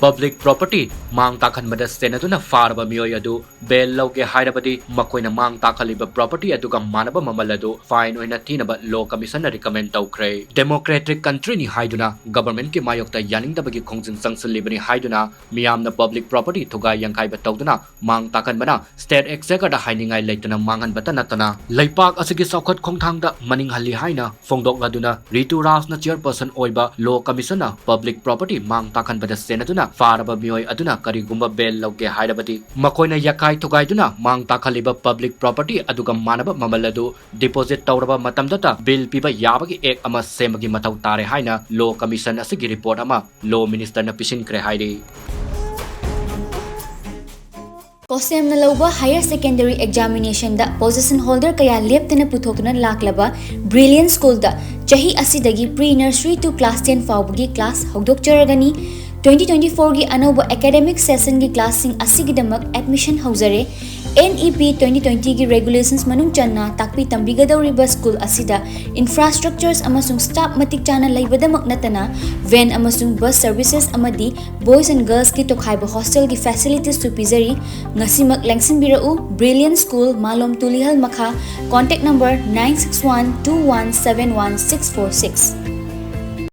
public property Mang-Takhanbada senaduna faraba miyoy adu bel lauge hairabadi makoina Mang-Takhaliba property aduga Manaba Mamal adu fine oina thinaba law commission na recommend tawkhre democratic country ni haiduna government ki mayokta yaningdabagi khongjin sangsalibani haiduna miyamna public property thuga yankhaiba tawduna Mang-Takhanbada state executive da hainingai leituna manghanbata natana leipak asigi saukhat khongthangda maning halli haina fongdok laduna Ritu Rasna chairperson oiba law commission na public property Mang-Takhanbada senaduna faraba miyoy aduna karigumba bel lauge hairabadi makoina yakai thugaiduna Mang-Takhaliba public property aduga Manaba Mamal adu deposit tawraba matamdata bill piba yabagi ek ama semagi matau tare haina law commission asigi report ama law minister na pisinkhre hairi Kosem na Louba higher secondary examination da position holder kaya leptena puthokna laklaba brilliant school da chahi asidagi pre nursery to class 10 fawbagi class hogdok charagani 2024 gi anoba academic session gi classing asigidamak admission hauzare NEP 2020 gi regulations manung channa takpi tambigadauriba school asida infrastructures amasung staff matik chana laibadamak natana van amasung bus services amadi boys and girls ki tokhaiba hostel gi facilities to pizari ngasimak lengsinbirau brilliant school malom tulihal makha contact number 9612171646